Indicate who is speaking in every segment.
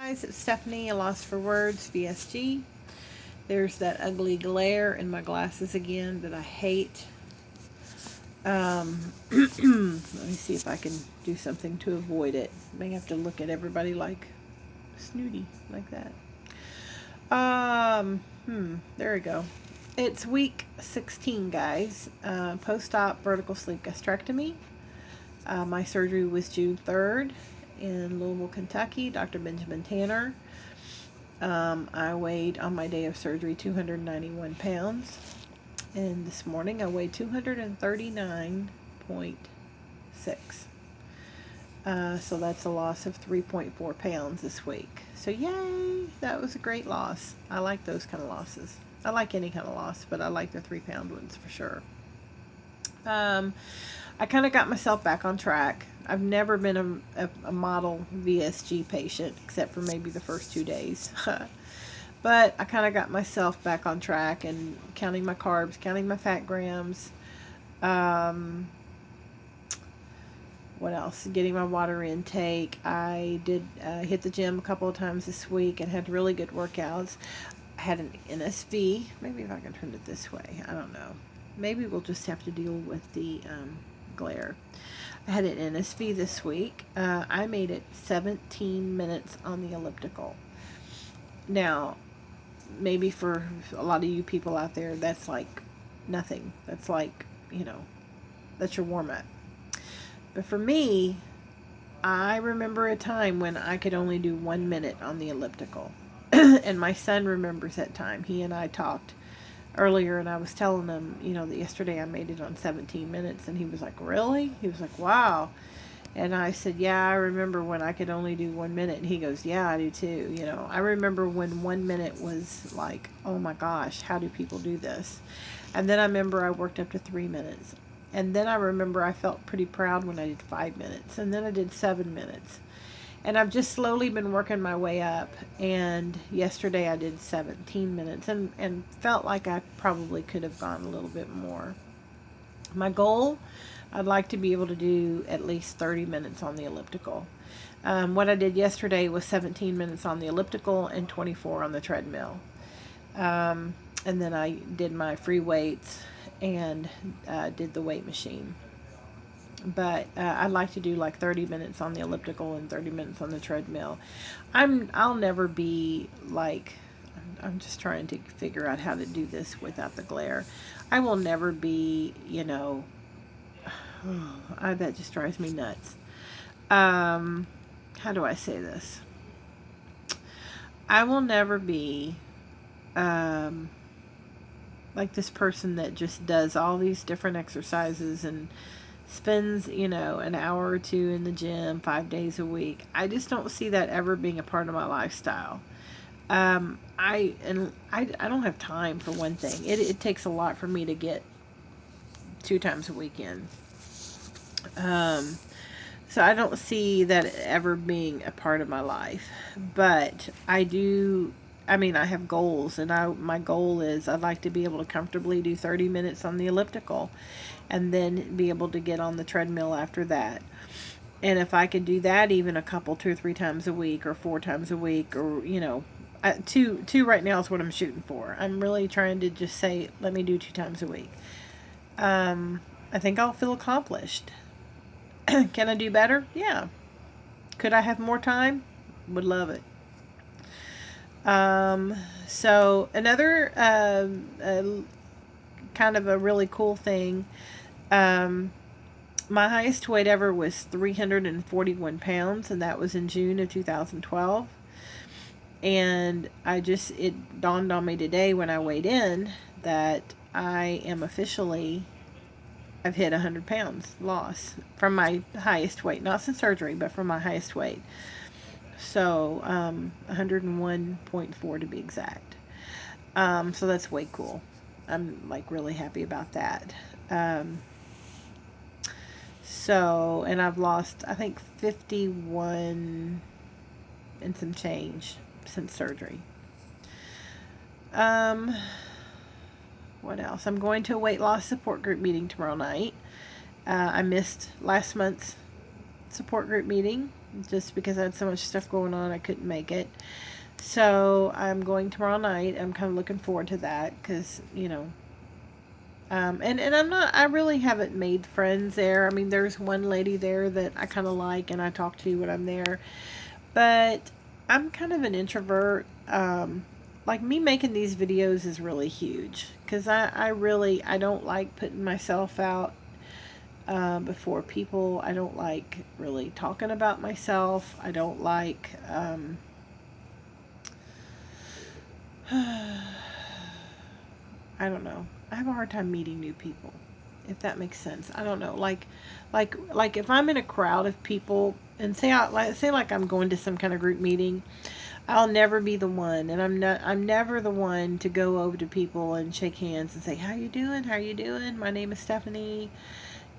Speaker 1: Guys, it's Stephanie, a loss for words, VSG. There's that ugly glare in my glasses again that I hate. Let me see if I can do something to avoid it. May have to look at everybody like snooty, like that. There we go. It's week 16, guys. Post-op vertical sleeve gastrectomy. My surgery was June 3rd in Louisville, Kentucky. Dr. Benjamin Tanner. I weighed on my day of surgery 291 pounds. And this morning I weighed 239.6. So that's a loss of 3.4 pounds this week. So yay, that was a great loss. I like those kind of losses. I like any kind of loss, but I like the 3-pound ones for sure. I kind of got myself back on track. I've never been a model VSG patient, except for maybe the first 2 days. But I kind of got myself back on track and counting my carbs, counting my fat grams. What else? Getting my water intake. I did hit the gym a couple of times this week and had really good workouts. I had an NSV. Maybe if I can turn it this way. I don't know. Maybe we'll just have to deal with the glare. I had an NSV this week. I made it 17 minutes on the elliptical. Now, maybe for a lot of you people out there, that's like nothing. That's like, that's your warm-up. But for me, I remember a time when I could only do 1 minute on the elliptical. And my son remembers that time. He and I talked earlier, and I was telling him, that yesterday I made it on 17 minutes, and he was like, really? He was like, wow. And I said, yeah, I remember when I could only do 1 minute. And he goes, yeah, I do too. I remember when 1 minute was like, oh my gosh, how do people do this? And then I remember I worked up to 3 minutes. And then I remember I felt pretty proud when I did 5 minutes. And then I did 7 minutes. And I've just slowly been working my way up. And yesterday I did 17 minutes and felt like I probably could have gone a little bit more. My goal, I'd like to be able to do at least 30 minutes on the elliptical. What I did yesterday was 17 minutes on the elliptical and 24 on the treadmill. And then I did my free weights and did the weight machine. But I'd like to do like 30 minutes on the elliptical and 30 minutes on the treadmill. I'll never be like, I'm just trying to figure out how to do this without the glare. I will never be, that just drives me nuts. How do I say this? I will never be like this person that just does all these different exercises and spends, an hour or two in the gym 5 days a week. I just don't see that ever being a part of my lifestyle. I don't have time, for one thing. It takes a lot for me to get 2 times a week in. So I don't see that ever being a part of my life. But I have goals, and my goal is I'd like to be able to comfortably do 30 minutes on the elliptical and then be able to get on the treadmill after that. And if I could do that even a couple, 2 or 3 times a week or 4 times a week, or, two right now is what I'm shooting for. I'm really trying to just say, let me do 2 times a week. I think I'll feel accomplished. Can I do better? Yeah. Could I have more time? Would love it. So another kind of a really cool thing, my highest weight ever was 341 pounds, and that was in June of 2012. And it dawned on me today when I weighed in that I am officially, I've hit 100 pounds loss from my highest weight, not since surgery, but from my highest weight. So 101.4 to be exact. So that's way cool. I'm like really happy about that. And I've lost, I think, 51 and some change since surgery. What else? I'm going to a weight loss support group meeting tomorrow night. I missed last month's support group meeting just because I had so much stuff going on, I couldn't make it. So I'm going tomorrow night. I'm kind of looking forward to that because, and I really haven't made friends there. I mean, there's one lady there that I kind of like and I talk to when I'm there, but I'm kind of an introvert. Like me making these videos is really huge because I don't like putting myself out before people. I don't like really talking about myself. I don't like, I don't know. I have a hard time meeting new people, if that makes sense. I don't know. Like if I'm in a crowd of people and say I'm going to some kind of group meeting, I'll never be the one, and I'm never the one to go over to people and shake hands and say, "How you doing? How you doing? My name is Stephanie.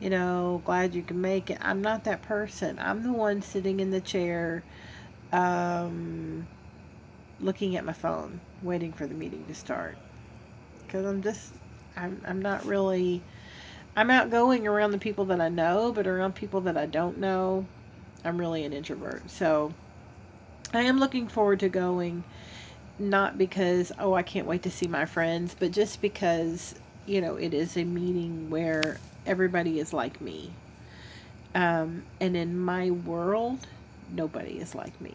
Speaker 1: Glad you can make it." I'm not that person. I'm the one sitting in the chair, um, looking at my phone, waiting for the meeting to start. Because I'm not really, I'm outgoing around the people that I know, but around people that I don't know, I'm really an introvert. So I am looking forward to going, not because, oh, I can't wait to see my friends, but just because, it is a meeting where everybody is like me. And in my world, nobody is like me.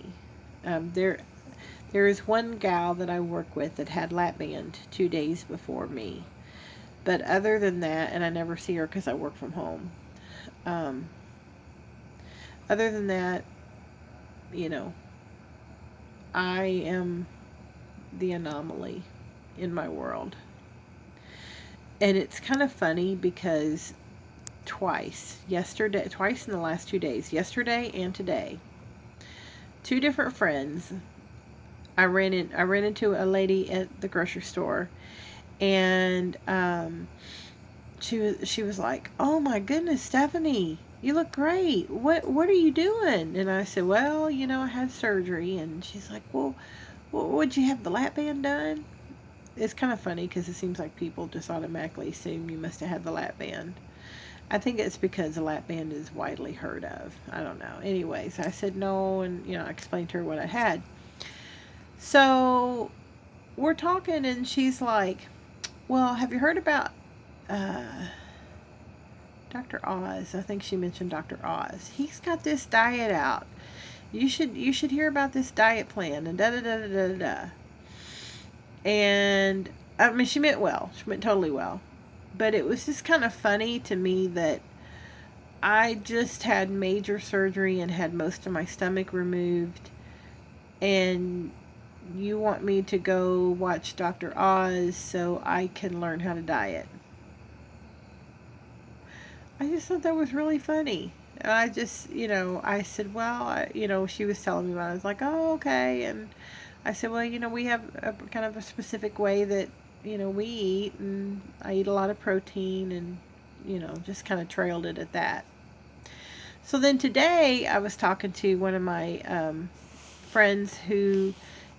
Speaker 1: There is one gal that I work with that had lap band 2 days before me. But other than that, and I never see her because I work from home. Um, Other than that, you know, I am the anomaly in my world. And it's kind of funny because twice in the last 2 days, yesterday and today, two different friends, I ran into a lady at the grocery store, and she was like, "Oh my goodness, Stephanie, you look great. What are you doing?" And I said, "Well, I had surgery." And she's like, "Well, would you have the lap band done?" It's kind of funny because it seems like people just automatically assume you must have had the lap band. I think it's because the lap band is widely heard of. I don't know. Anyways, I said no, and I explained to her what I had. So we're talking, and she's like, "Well, have you heard about Dr. Oz?" I think she mentioned Dr. Oz. He's got this diet out. You should hear about this diet plan, and da da da da da da. And I mean, she meant well. She meant totally well. But it was just kind of funny to me that I just had major surgery and had most of my stomach removed, and you want me to go watch Dr. Oz so I can learn how to diet. I just thought that was really funny. And I just, I said, well, she was telling me about it. I was like, oh, okay. And I said, well, we have a kind of a specific way that, we eat, and I eat a lot of protein, and, just kind of trailed it at that. So then today I was talking to one of my friends who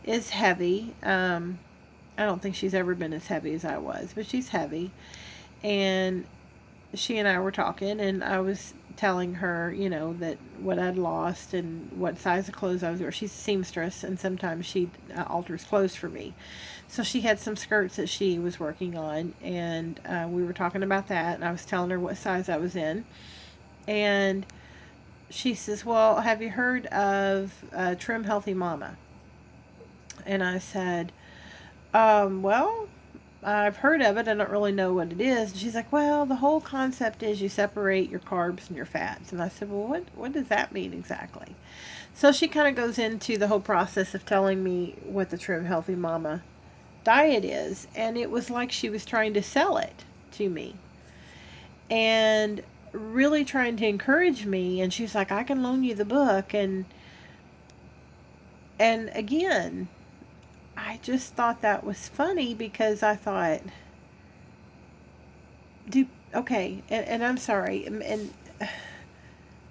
Speaker 1: is heavy. I don't think she's ever been as heavy as I was, but she's heavy. And she and I were talking, and I was telling her, that what I'd lost and what size of clothes I was wearing. She's a seamstress, and sometimes she alters clothes for me. So she had some skirts that she was working on, and we were talking about that, and I was telling her what size I was in. And she says, well, have you heard of Trim Healthy Mama? And I said, well, I've heard of it. I don't really know what it is. And she's like, well, the whole concept is you separate your carbs and your fats. And I said, well, what does that mean exactly? So she kind of goes into the whole process of telling me what the Trim Healthy Mama diet is. And it was like she was trying to sell it to me and really trying to encourage me. And she's like, I can loan you the book. And again, I just thought that was funny because I thought, okay, and I'm sorry, and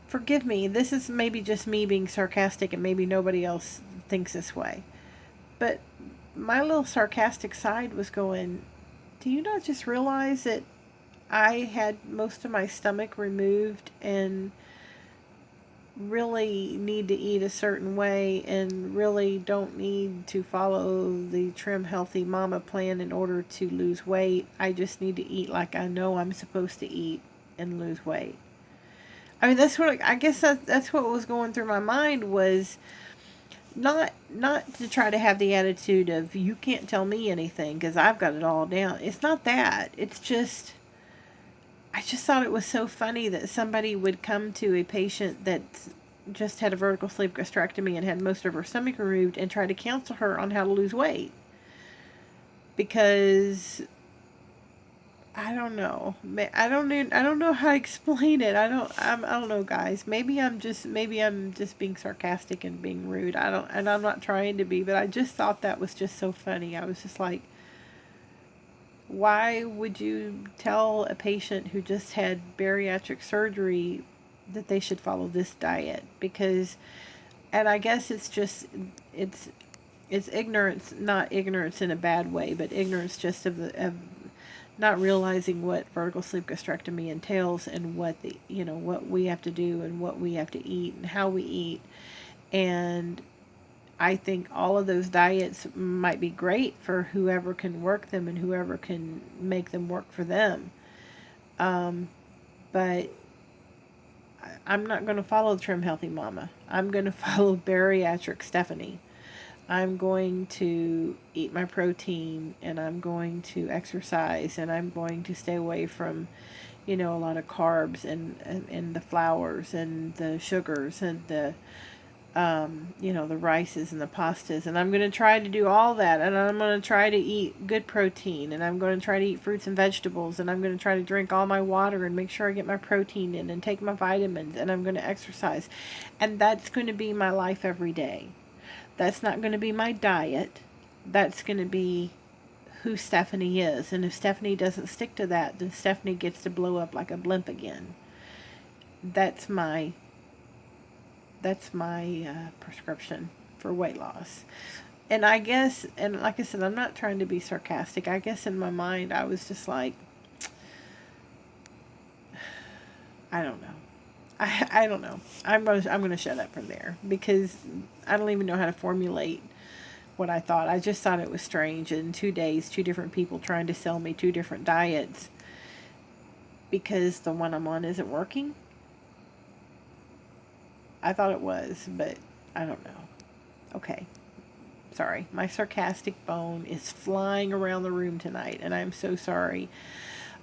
Speaker 1: forgive me, this is maybe just me being sarcastic, and maybe nobody else thinks this way, but my little sarcastic side was going, do you not just realize that I had most of my stomach removed, and really need to eat a certain way and really don't need to follow the Trim Healthy Mama plan in order to lose weight. I just need to eat like I know I'm supposed to eat and lose weight. I mean, that's what I guess that's what was going through my mind, was not to try to have the attitude of you can't tell me anything because I've got it all down. It's not that. It's just I just thought it was so funny that somebody would come to a patient that just had a vertical sleeve gastrectomy and had most of her stomach removed and try to counsel her on how to lose weight. Because I don't know. I don't know how to explain it. I don't know, guys. Maybe I'm just being sarcastic and being rude. And I'm not trying to be, but I just thought that was just so funny. I was just like, why would you tell a patient who just had bariatric surgery that they should follow this diet? Because, and I guess it's just, it's ignorance, not ignorance in a bad way, but ignorance just of not realizing what vertical sleeve gastrectomy entails and what what we have to do and what we have to eat and how we eat. And I think all of those diets might be great for whoever can work them and whoever can make them work for them. But I'm not going to follow Trim Healthy Mama. I'm going to follow Bariatric Stephanie. I'm going to eat my protein and I'm going to exercise and I'm going to stay away from, a lot of carbs and the flours and the sugars and the the rices and the pastas, and I'm going to try to do all that, and I'm going to try to eat good protein, and I'm going to try to eat fruits and vegetables, and I'm going to try to drink all my water and make sure I get my protein in and take my vitamins, and I'm going to exercise. And that's going to be my life every day. That's not going to be my diet. That's going to be who Stephanie is. And if Stephanie doesn't stick to that, then Stephanie gets to blow up like a blimp again. That's my prescription for weight loss. And I guess, and like I said, I'm not trying to be sarcastic. I guess in my mind, I was just like, I don't know. I don't know. I'm going to shut up from there because I don't even know how to formulate what I thought. I just thought it was strange. In 2 days, 2 different people trying to sell me 2 different diets because the one I'm on isn't working. I thought it was, but I don't know. Okay. Sorry. My sarcastic bone is flying around the room tonight, and I'm so sorry.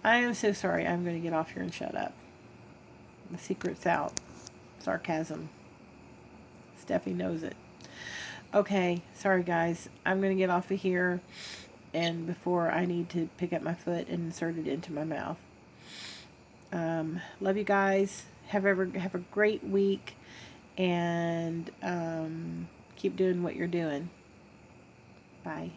Speaker 1: I am so sorry. I'm going to get off here and shut up. The secret's out. Sarcasm. Steffi knows it. Okay. Sorry, guys. I'm going to get off of here, and before I need to pick up my foot and insert it into my mouth. Love you guys. Have a great week. And keep doing what you're doing. Bye.